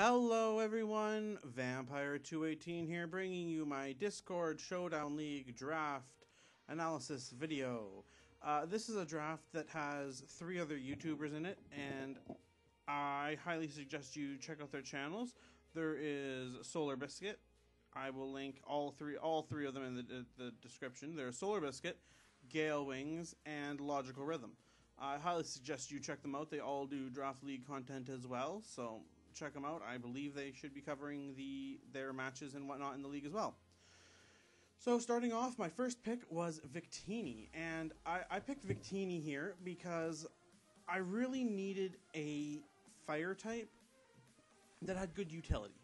Hello everyone, Vampire218 here, bringing you my Discord Showdown League draft analysis video. This is a draft that has 3 other YouTubers in it, and I highly suggest you check out their channels. There is SolarBiscuit. I will link all three of them in the description. There's SolarBiscuit, GaleWings, and Logical Rhythm. I highly suggest you check them out. They all do draft league content as well, so check them out. I believe they should be covering their matches and whatnot in the league as well. So starting off, my first pick was Victini, and I picked Victini here because I really needed a fire type that had good utility.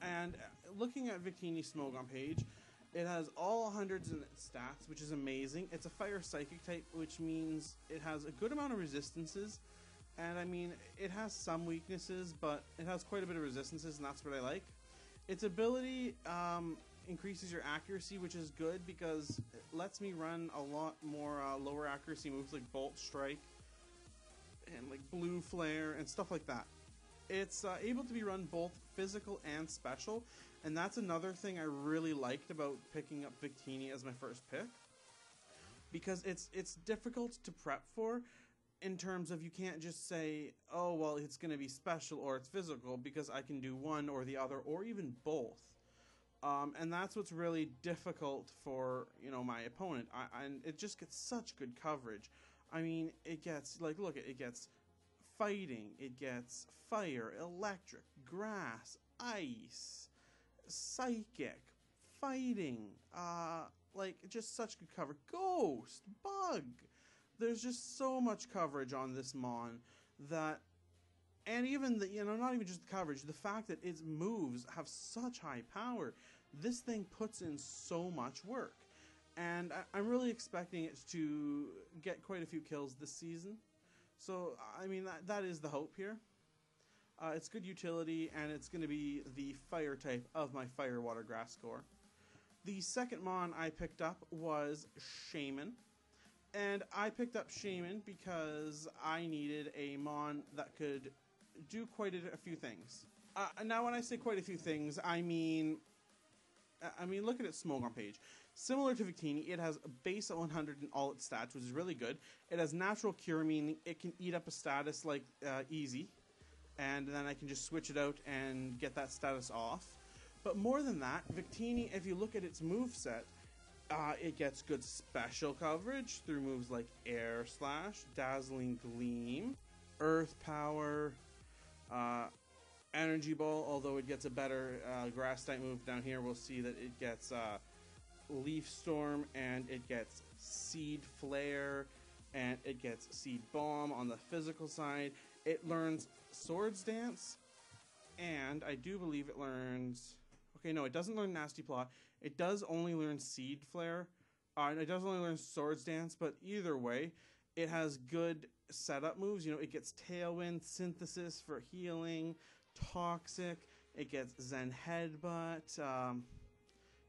And looking at Victini's Smogon page, it has all 100s in its stats, which is amazing. It's a fire psychic type, which means it has a good amount of resistances. And I mean, it has some weaknesses, but it has quite a bit of resistances, and that's what I like. Its ability increases your accuracy, which is good because it lets me run a lot more lower accuracy moves like Bolt Strike and like Blue Flare and stuff like that. It's able to be run both physical and special, and that's another thing I really liked about picking up Victini as my first pick, because it's difficult to prep for. In terms of, you can't just say, oh, well, it's going to be special or it's physical, because I can do one or the other or even both. And that's what's really difficult for, my opponent. And it just gets such good coverage. I mean, it gets, like, look, it gets fighting, it gets fire, electric, grass, ice, psychic, fighting, like, just such good cover. Ghost, bug. There's just so much coverage on this Mon that, and even the, not even just the coverage, the fact that its moves have such high power, this thing puts in so much work. And I'm really expecting it to get quite a few kills this season. So, I mean, that is the hope here. It's good utility, and it's going to be the fire type of my Fire Water Grass core. The second Mon I picked up was Shaman. And I picked up Shaman because I needed a Mon that could do quite a few things. Now, when I say quite a few things, I mean, look at its Smogon page. Similar to Victini, it has a base at 100 in all its stats, which is really good. It has Natural Cure, meaning it can eat up a status like easy, and then I can just switch it out and get that status off. But more than that, Victini, if you look at its moveset, it gets good special coverage through moves like Air Slash, Dazzling Gleam, Earth Power, Energy Ball, although it gets a better grass type move down here. We'll see that it gets Leaf Storm, and it gets Seed Flare, and it gets Seed Bomb on the physical side. It learns Swords Dance, and I do believe it learns... Okay, no, it doesn't learn Nasty Plot. It does only learn Seed Flare. It does only learn Swords Dance, but either way, it has good setup moves. It gets Tailwind, Synthesis for healing, Toxic. It gets Zen Headbutt.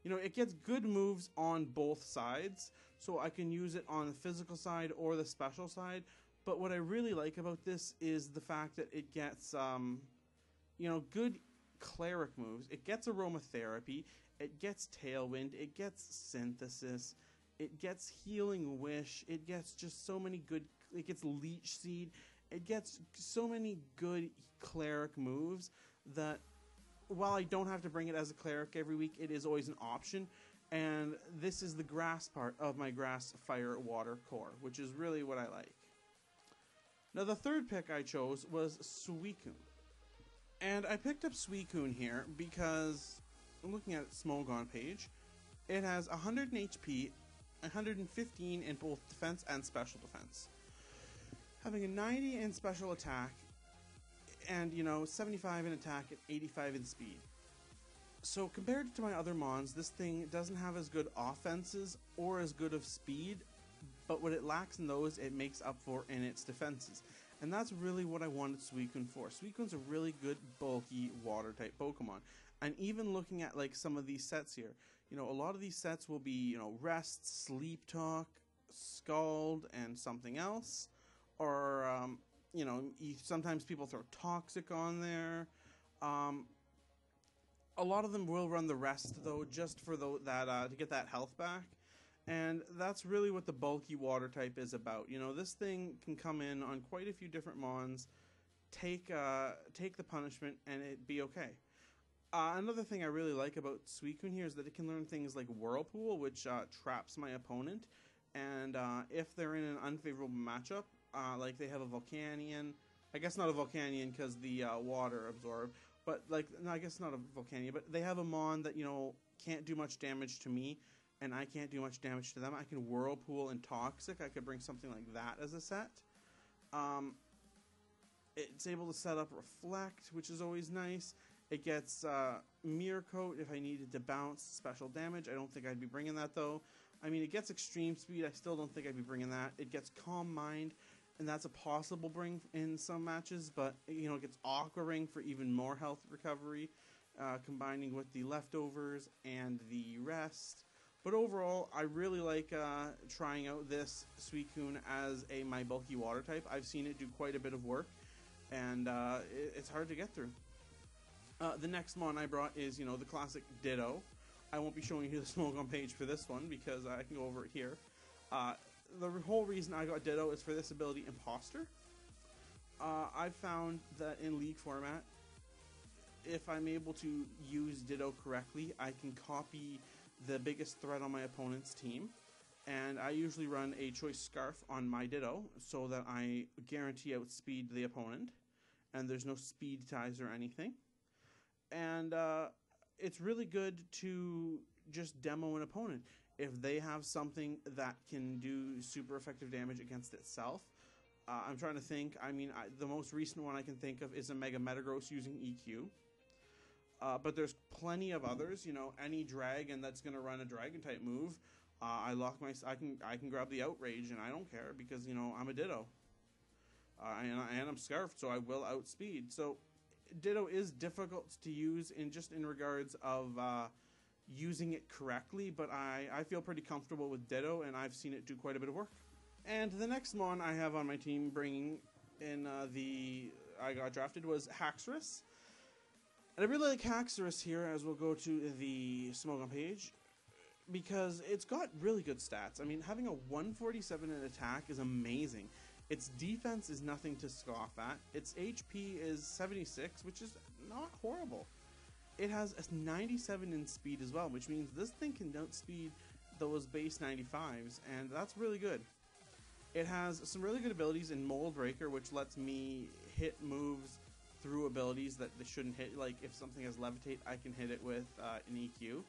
It gets good moves on both sides, so I can use it on the physical side or the special side. But what I really like about this is the fact that it gets, good cleric moves. It gets Aromatherapy, it gets Tailwind, it gets Synthesis, it gets Healing Wish, it gets just so many good, it gets Leech Seed, it gets so many good cleric moves that while I don't have to bring it as a cleric every week, it is always an option. And this is the grass part of my grass fire water core, which is really what I like. Now, the third pick I chose was Suicune. And I picked up Suicune here because, looking at its Smogon page, it has 100 in HP, 115 in both defense and special defense, having a 90 in special attack, and 75 in attack and 85 in speed. So compared to my other Mons, this thing doesn't have as good offenses or as good of speed, but what it lacks in those, it makes up for in its defenses. And that's really what I wanted Suicune for. Suicune's a really good, bulky, water-type Pokemon. And even looking at, like, some of these sets here, a lot of these sets will be, Rest, Sleep Talk, Scald, and something else. Or, sometimes people throw Toxic on there. A lot of them will run the rest though, just for to get that health back. And that's really what the bulky water type is about. You know, this thing can come in on quite a few different mons, take the punishment, and it be okay. Another thing I really like about Suicune here is that it can learn things like Whirlpool, which traps my opponent. And if they're in an unfavorable matchup, like they have a Volcanion, I guess not a Volcanion because the water absorb, but like, no, I guess not a Volcanion, but they have a mon that, you know, can't do much damage to me, and I can't do much damage to them. I can Whirlpool and Toxic. I could bring something like that as a set. It's able to set up Reflect, which is always nice. It gets Mirror Coat if I needed to bounce special damage. I don't think I'd be bringing that though. I mean, it gets Extreme Speed. I still don't think I'd be bringing that. It gets Calm Mind, and that's a possible bring in some matches, but, you know, it gets Aqua Ring for even more health recovery, combining with the Leftovers and the rest. But overall, I really like trying out this Suicune as my bulky water type. I've seen it do quite a bit of work, and it's hard to get through. The next mon I brought is, you know, the classic Ditto. I won't be showing you the smoke on page for this one because I can go over it here. The whole reason I got Ditto is for this ability, Imposter. I've found that in League format, if I'm able to use Ditto correctly, I can copy the biggest threat on my opponent's team. And I usually run a Choice Scarf on my Ditto so that I guarantee outspeed the opponent. And there's no speed ties or anything. And it's really good to just demo an opponent. If they have something that can do super effective damage against itself, I'm trying to think. I mean, the most recent one I can think of is a Mega Metagross using EQ. But there's plenty of others. You know, any dragon that's going to run a dragon type move, I can grab the Outrage and I don't care because, you know, I'm a Ditto. And I'm Scarfed, so I will outspeed. So Ditto is difficult to use in regards of using it correctly, but I feel pretty comfortable with Ditto, and I've seen it do quite a bit of work. And the next mon I have on my team bringing in I got drafted was Haxorus. And I really like Haxorus here, as we'll go to the smoke on page, because it's got really good stats. I mean, having a 147 in attack is amazing. Its defense is nothing to scoff at. Its HP is 76, which is not horrible. It has a 97 in speed as well, which means this thing can outspeed those base 95s, and that's really good. It has some really good abilities in Mold Breaker, which lets me hit moves through abilities that they shouldn't hit. Like, if something has Levitate, I can hit it with an EQ.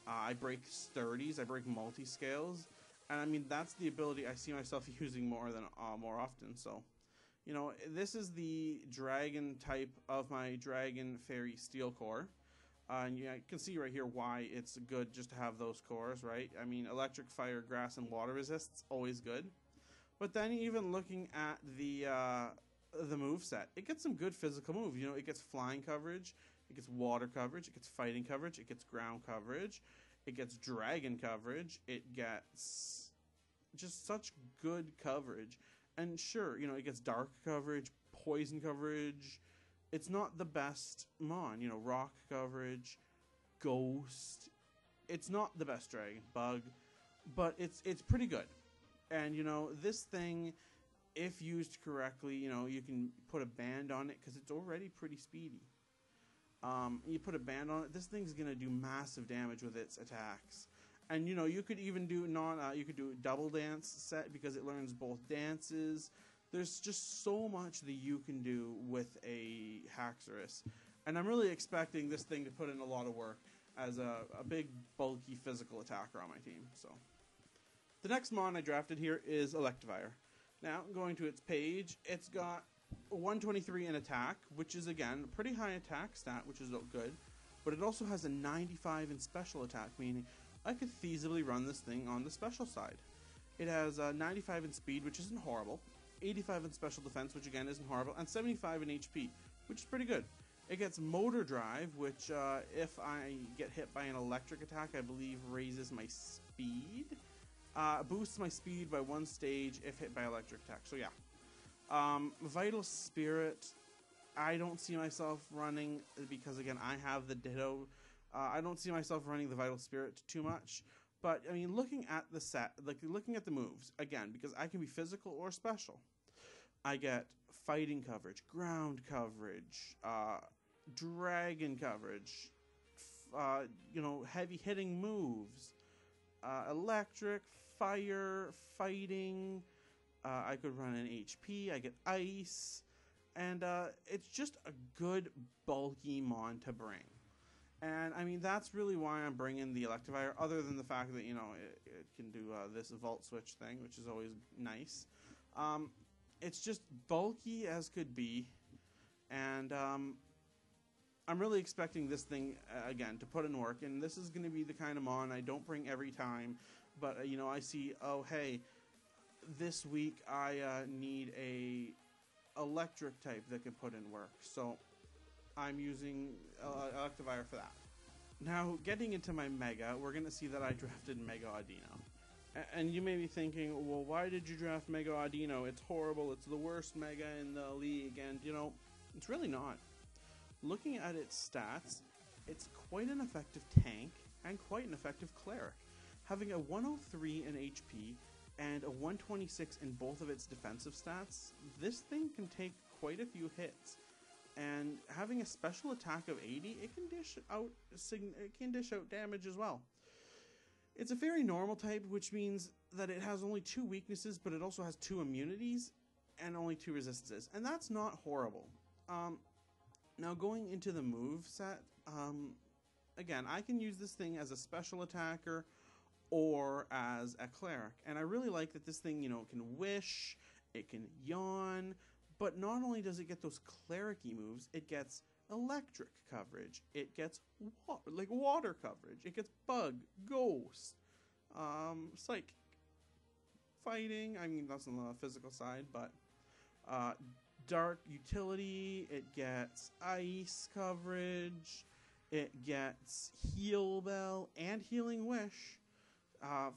I break Sturdies, I break Multi-Scales, and I mean, that's the ability I see myself using more often, so... You know, this is the dragon type of my Dragon Fairy Steel Core. And you can see right here why it's good just to have those cores, right? I mean, electric, fire, grass, and water resists, always good. But then even looking at the moveset, it gets some good physical moves. You know, it gets flying coverage, it gets water coverage, it gets fighting coverage, it gets ground coverage, it gets dragon coverage, it gets just such good coverage. And sure, you know, it gets dark coverage, poison coverage. It's not the best mon, you know, rock coverage, ghost. It's not the best dragon, bug, but it's pretty good. And, you know, this thing, if used correctly, you know, you can put a band on it because it's already pretty speedy. You put a band on it, this thing's going to do massive damage with its attacks. And, you know, you could even do you could do a double dance set because it learns both dances. There's just so much that you can do with a Haxorus. And I'm really expecting this thing to put in a lot of work as a big, bulky physical attacker on my team. So, the next mon I drafted here is Electivire. Now, going to its page, it's got 123 in attack, which is, again, a pretty high attack stat, which is good. But it also has a 95 in special attack, meaning I could feasibly run this thing on the special side. It has 95 in speed, which isn't horrible, 85 in special defense, which again isn't horrible, and 75 in HP, which is pretty good. It gets Motor Drive, which if I get hit by an electric attack, I believe raises my speed. Boosts my speed by 1 stage if hit by electric attack, so yeah. Vital Spirit, I don't see myself running, because again, I have the Ditto. I don't see myself running the Vital Spirit too much. But, I mean, looking at the set, like looking at the moves, again, because I can be physical or special, I get fighting coverage, ground coverage, dragon coverage, you know, heavy hitting moves, electric, fire, fighting. I could run an HP, I get ice, and it's just a good bulky mon to bring. And I mean, that's really why I'm bringing the Electivire, other than the fact that, you know, it can do this Vault Switch thing, which is always nice. It's just bulky as could be, and I'm really expecting this thing, again, to put in work, and this is going to be the kind of mon I don't bring every time, but, you know, I see, oh, hey, this week I need a electric type that can put in work, so I'm using Electivire for that. Now, getting into my Mega, we're going to see that I drafted Mega-Audino. And you may be thinking, well, why did you draft Mega-Audino? It's horrible, it's the worst Mega in the league, and, you know, it's really not. Looking at its stats, it's quite an effective tank and quite an effective cleric. Having a 103 in HP and a 126 in both of its defensive stats, this thing can take quite a few hits. And having a special attack of 80, it can dish out damage as well. It's a very normal type, which means that it has only 2 weaknesses, but it also has 2 immunities and only 2 resistances, and that's not horrible. Now going into the move set, again, I can use this thing as a special attacker or as a cleric, and I really like that this thing, you know, can wish, it can yawn. But not only does it get those cleric-y moves, it gets electric coverage, it gets water coverage, it gets bug, ghost, psychic, fighting, I mean that's on the physical side, but dark utility, it gets ice coverage, it gets heal bell and healing wish,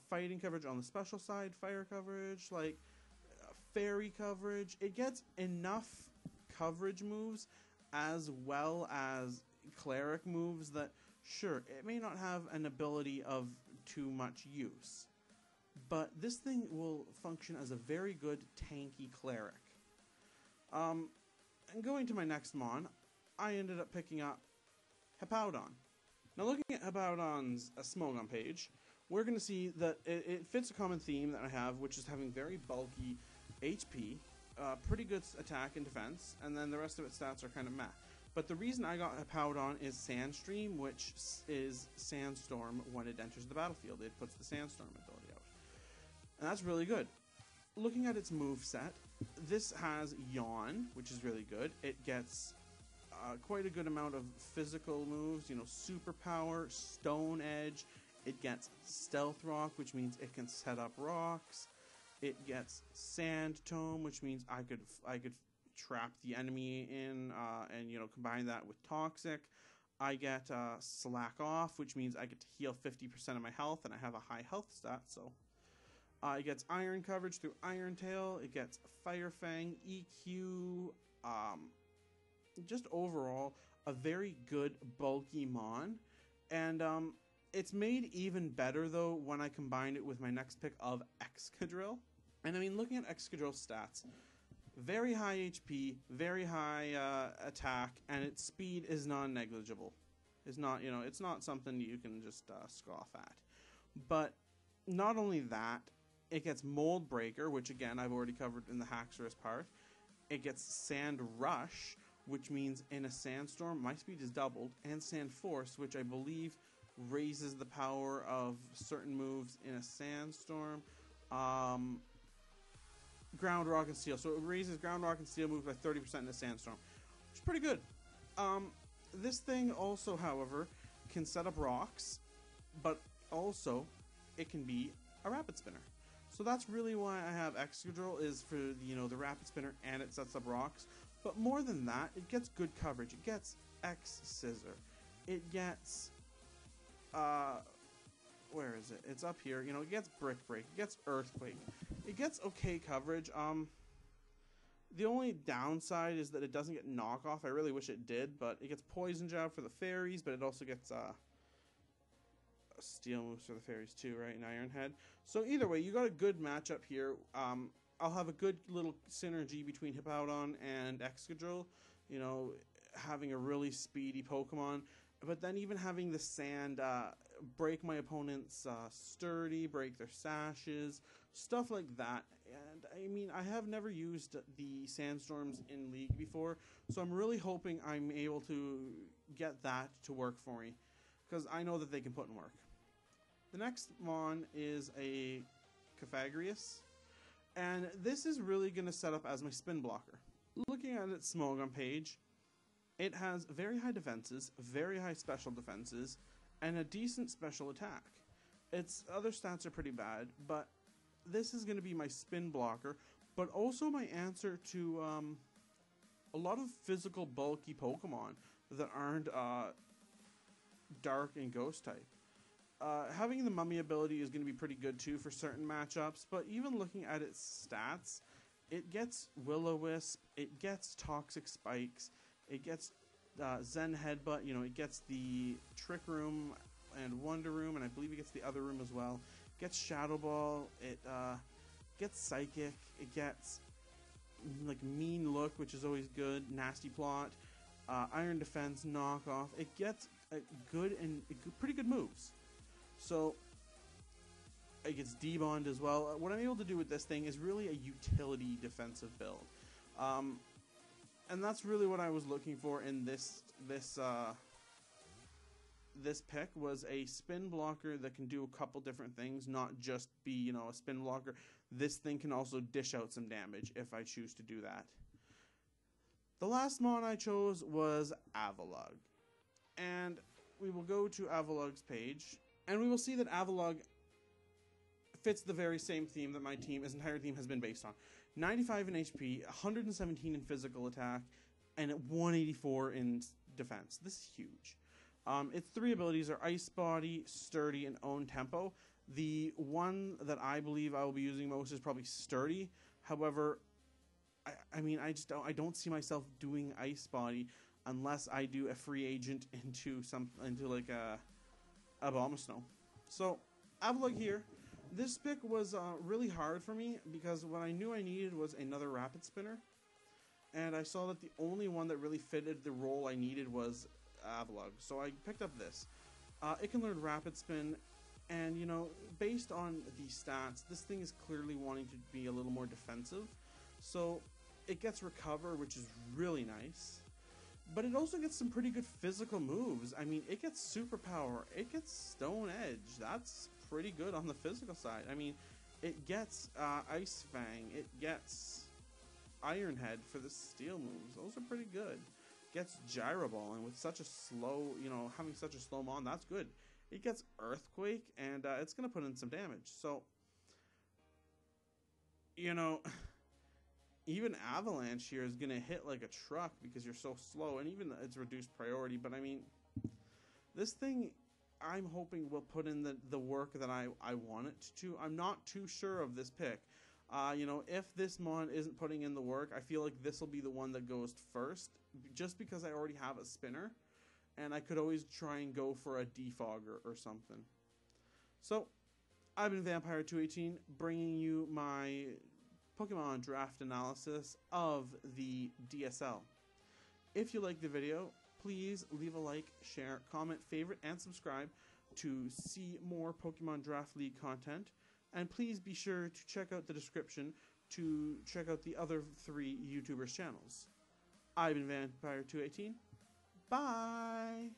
fighting coverage on the special side, fire coverage, like fairy coverage. It gets enough coverage moves as well as cleric moves that, sure, it may not have an ability of too much use, but this thing will function as a very good tanky cleric. And going to my next mon, I ended up picking up Hippowdon. Now looking at Hippowdon's Smogon page, we're going to see that it fits a common theme that I have, which is having very bulky HP, pretty good attack and defense, and then the rest of its stats are kind of meh. But the reason I got Hippowdon is Sandstream, which is Sandstorm when it enters the battlefield. It puts the Sandstorm ability out. And that's really good. Looking at its move set, this has Yawn, which is really good. It gets quite a good amount of physical moves, you know, Superpower, Stone Edge. It gets Stealth Rock, which means it can set up rocks. It gets Sand Tome, which means I could trap the enemy in and, you know, combine that with Toxic. I get Slack Off, which means I get to heal 50% of my health, and I have a high health stat, so. It gets Iron Coverage through Iron Tail. It gets Fire Fang, EQ. Just overall, a very good bulky mon. And it's made even better, though, when I combined it with my next pick of Excadrill. And I mean, looking at Excadrill's stats, very high HP, very high attack, and its speed is non-negligible. It's not, you know, it's not something you can just scoff at. But not only that, it gets Mold Breaker, which again I've already covered in the Haxorus part. It gets Sand Rush, which means in a sandstorm my speed is doubled, and Sand Force, which I believe raises the power of certain moves in a sandstorm. Ground, Rock, and Steel. So it raises Ground, Rock, and Steel moves by 30% in a sandstorm, which is pretty good. This thing also, however, can set up rocks, but also it can be a Rapid Spinner. So that's really why I have Excadrill, is for, you know, the Rapid Spinner, and it sets up rocks. But more than that, it gets good coverage. It gets X Scissor. It gets where is it? It's up here. You know, it gets Brick Break. It gets Earthquake. It gets okay coverage. The only downside is that it doesn't get knockoff. I really wish it did, but it gets Poison Jab for the fairies, but it also gets Steel moves for the fairies too, right? And Iron Head. So either way, you got a good matchup here. I'll have a good little synergy between Hippowdon and Excadrill. You know, having a really speedy Pokemon, but then even having the Sand break my opponent's Sturdy, break their Sashes, stuff like that. And I mean, I have never used the Sandstorms in League before, so I'm really hoping I'm able to get that to work for me, because I know that they can put in work. The next Mon is a Cofagrius, and this is really going to set up as my spin blocker. Looking at its Smogon page, it has very high defenses, very high special defenses, and a decent special attack. Its other stats are pretty bad, but this is going to be my spin blocker, but also my answer to a lot of physical, bulky Pokemon that aren't Dark and Ghost type. Having the Mummy ability is going to be pretty good too for certain matchups, but even looking at its stats, it gets Will-O-Wisp, it gets Toxic Spikes, it gets Zen Headbutt, you know, it gets the Trick Room and Wonder Room, and I believe it gets the other room as well. It gets Shadow Ball, it gets Psychic, it gets like Mean Look, which is always good, Nasty Plot, Iron Defense, Knockoff. It gets good and pretty good moves. So it gets D-Bond as well. What I'm able to do with this thing is really a utility defensive build. And that's really what I was looking for in this pick, was a spin blocker that can do a couple different things, not just be, you know, a spin blocker. This thing can also dish out some damage if I choose to do that. The last Mon I chose was Avalugg. And we will go to Avalug's page, and we will see that Avalugg fits the very same theme that my his entire team has been based on. 95 in HP, 117 in physical attack, and 184 in defense. This is huge. Its three abilities are Ice Body, Sturdy, and Own Tempo. The one that I believe I will be using most is probably Sturdy. However, I mean, I don't see myself doing Ice Body unless I do a free agent into like a Abomasnow. So Avalugg here. This pick was really hard for me because what I knew I needed was another Rapid Spinner, and I saw that the only one that really fitted the role I needed was Avalugg. So I picked up this. It can learn Rapid Spin, and you know, based on the stats, this thing is clearly wanting to be a little more defensive. So it gets Recover, which is really nice. But it also gets some pretty good physical moves. I mean, it gets Superpower, it gets Stone Edge. That's pretty good on the physical side. I mean, it gets Ice Fang, it gets Iron Head for the steel moves. Those are pretty good. Gets Gyro Ball, and with such a slow, you know, having such a slow Mon, that's good. It gets Earthquake, and it's going to put in some damage. So, you know, even Avalanche here is going to hit like a truck because you're so slow, and even it's reduced priority. But I mean, this thing, I'm hoping will put in the work that I want it to. I'm not too sure of this pick. You know, if this Mon isn't putting in the work, I feel like this will be the one that goes first, just because I already have a spinner, and I could always try and go for a defogger or something. So, I've been Vampire218, bringing you my Pokemon draft analysis of the DSL. If you like the video, please leave a like, share, comment, favorite, and subscribe to see more Pokemon Draft League content. And please be sure to check out the description to check out the other 3 YouTubers' channels. I've been Vampire218. Bye!